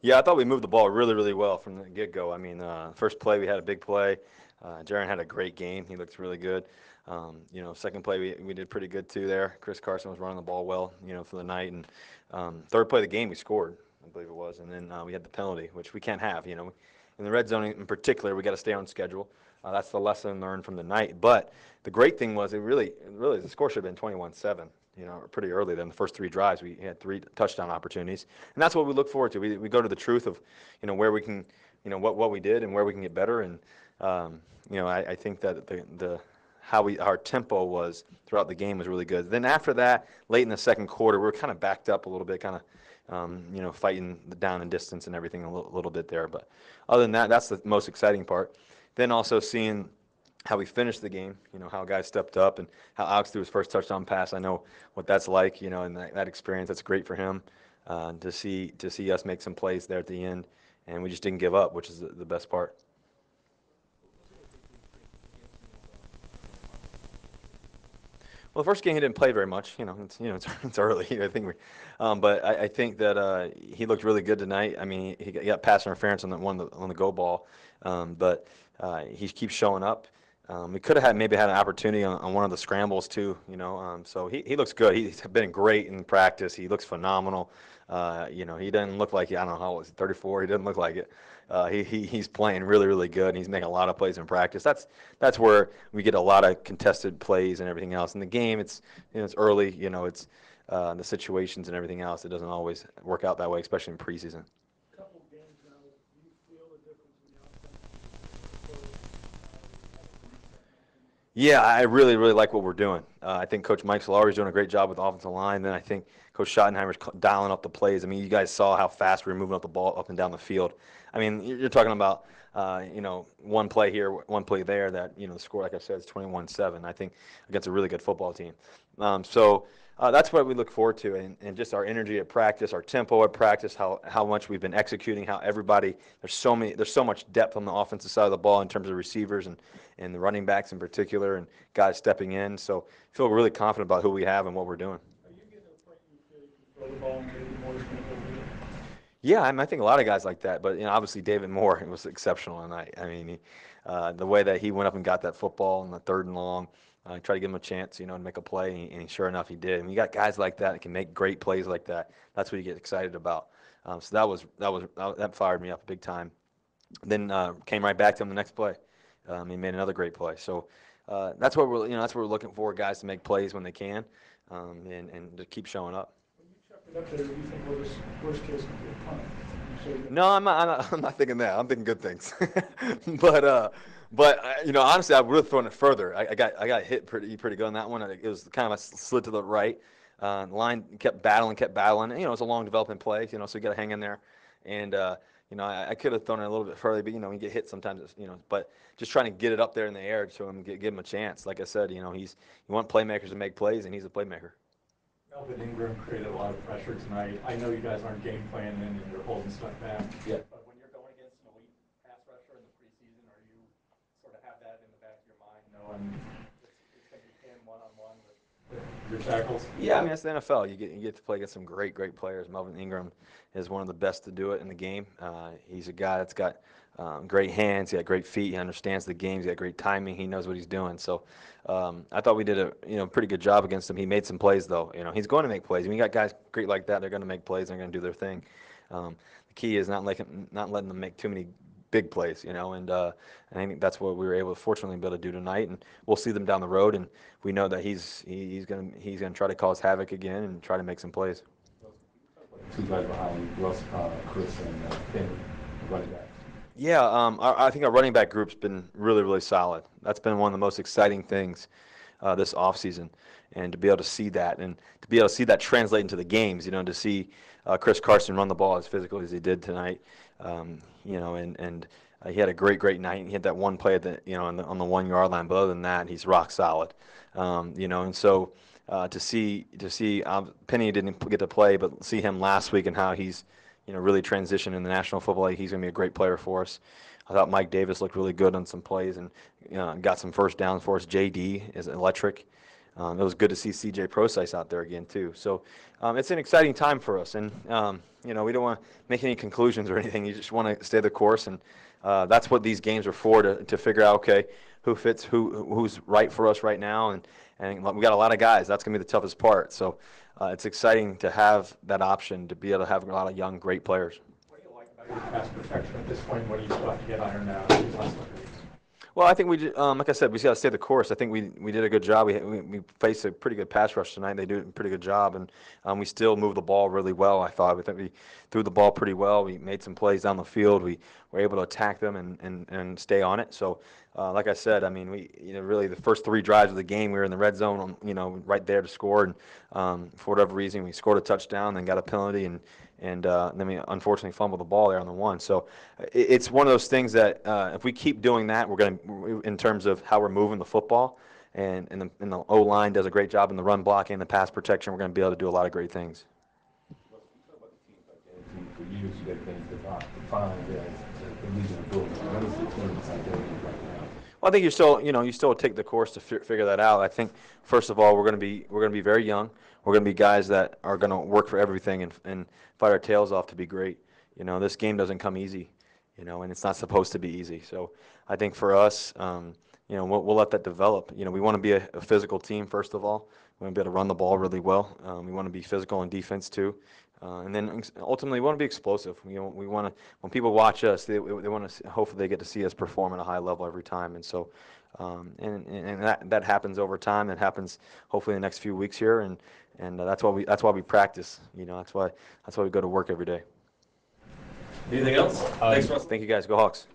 Yeah, I thought we moved the ball really, really well from the get-go. I mean, first play we had a big play. Jaron had a great game. He looked really good. Second play we did pretty good too there. Chris Carson was running the ball well, for the night. And third play of the game we scored, I believe it was. And then we had the penalty, which we can't have. In the red zone in particular, we got to stay on schedule. That's the lesson learned from the night. But the great thing was really the score should have been 21-7. Pretty early. Then the first three drives, we had three touchdown opportunities, and that's what we look forward to. We go to the truth of, where we can, what we did and where we can get better. And I think that our tempo was throughout the game was really good. Then after that, late in the second quarter, we were kind of backed up a little bit, kind of fighting the down and distance and everything a little bit there. But other than that, that's the most exciting part. Then also seeing how we finished the game, how guys stepped up and how Alex threw his first touchdown pass. I know what that's like, and that experience. That's great for him to see us make some plays there at the end, and we just didn't give up, which is the best part. Well, the first game he didn't play very much. It's early. I think but I think that he looked really good tonight. I mean, he got pass interference on the go ball, but he keeps showing up. We could have maybe had an opportunity on one of the scrambles too, so he looks good. He's been great in practice. He looks phenomenal. He doesn't look like, I don't know how old is he, 34. He doesn't look like it. He's playing really, really good, and he's making a lot of plays in practice. That's where we get a lot of contested plays and everything else. In the game, it's early. It's the situations and everything else. It doesn't always work out that way, especially in preseason. Yeah, I really, really like what we're doing. I think Coach Mike Solari is doing a great job with the offensive line. Then I think Coach Schottenheimer's dialing up the plays. I mean, you guys saw how fast we were moving up the ball up and down the field. I mean, you're talking about, one play here, one play there that, the score, like I said, is 21-7, I think, against a really good football team. So that's what we look forward to, and just our energy at practice, our tempo at practice, how much we've been executing, how everybody, there's so much depth on the offensive side of the ball in terms of receivers and the running backs in particular, and guys stepping in. So I feel really confident about who we have and what we're doing. Are you getting to the point where you feel you can throw the ball and maybe more is going to go with it? Yeah, I think a lot of guys like that, but obviously David Moore was exceptional tonight. I mean, the way that he went up and got that football in the third and long, tried to give him a chance, to make a play, and sure enough, he did. And you got guys like that can make great plays like that. That's what you get excited about. So that fired me up big time. Then came right back to him the next play. He made another great play. So that's what we're looking for, guys to make plays when they can, and to keep showing up. When you chuck it up there, do you think, well, this worst case could be a punt? No, I'm not thinking that. I'm thinking good things. But honestly, I'm really throwing it further. I got hit pretty good on that one. It was kind of a slid to the right. The line kept battling. And, it was a long developing play. So you got to hang in there. And I could have thrown it a little bit further, but you get hit sometimes. But just trying to get it up there in the air to him, give him a chance. Like I said, you want playmakers to make plays, and he's a playmaker. Melvin Ingram created a lot of pressure tonight. I know you guys aren't game planning and you're holding stuff back. Yeah. But when you're going against an elite pass rusher in the preseason, are you sort of have that in the back of your mind, knowing it's going to be him one-on-one with your tackles? Yeah, I mean, it's the NFL. You get to play against some great players. Melvin Ingram is one of the best to do it in the game. He's a guy that's got great hands. He got great feet. He understands the game. He's got great timing. He knows what he's doing. So I thought we did a pretty good job against him. He made some plays though. He's going to make plays. I mean, you got guys great like that. They're going to make plays. They're going to do their thing. The key is not letting them make too many big plays. And I think that's what we were fortunately able to do tonight. And we'll see them down the road. And we know that he's going to try to cause havoc again and try to make some plays. Two guys behind Russ, Chris, and Penny, running back. Yeah, I think our running back group's been really, really solid. That's been one of the most exciting things this offseason, and to be able to see that, and to be able to see that translate into the games, to see Chris Carson run the ball as physically as he did tonight, and he had a great night. He had that one play at the, on the 1 yard line, but other than that, he's rock solid, and so to see Penny didn't get to play, but see him last week and how he's really transitioned in the National Football League. He's going to be a great player for us. I thought Mike Davis looked really good on some plays and got some first downs for us. JD is electric. It was good to see C.J. Procise out there again too. So it's an exciting time for us, and we don't want to make any conclusions or anything. You just want to stay the course, and that's what these games are for, to figure out, okay, who fits, who's right for us right now, and we got a lot of guys. That's gonna be the toughest part. So it's exciting to have that option, to be able to have a lot of young, great players. What do you like about your pass protection at this point? What do you still have to get ironed out in these last couple of weeks? Well, I think like I said, we just got to stay the course. I think we did a good job. We faced a pretty good pass rush tonight. They did a pretty good job, and we still moved the ball really well. I thought. I think we threw the ball pretty well. We made some plays down the field. We were able to attack them and stay on it. So, like I said, I mean, really the first 3 drives of the game, we were in the red zone, right there to score. And for whatever reason, we scored a touchdown, then got a penalty, and then we unfortunately fumbled the ball there on the 1. So it's one of those things that if we keep doing that, we're going to, in terms of how we're moving the football, and the O-line does a great job in the run blocking and the pass protection, we're going to be able to do a lot of great things. For years, you got things defined as the Legion of Bulls. What is the team's identity right now? Well, I think you still take the course to figure that out. I think first of all, we're going to be very young. We're going to be guys that are going to work for everything and fight our tails off to be great. This game doesn't come easy, and it's not supposed to be easy. So I think for us, we'll let that develop. We want to be a physical team first of all. We want to be able to run the ball really well. We want to be physical in defense too. And then ultimately, we want to be explosive. We want to, when people watch us, they want to hopefully they get to see us perform at a high level every time. And so, and that happens over time. That happens hopefully in the next few weeks here. And that's why we practice. That's why we go to work every day. Anything else? Thanks, Russ. Thank you guys. Go Hawks.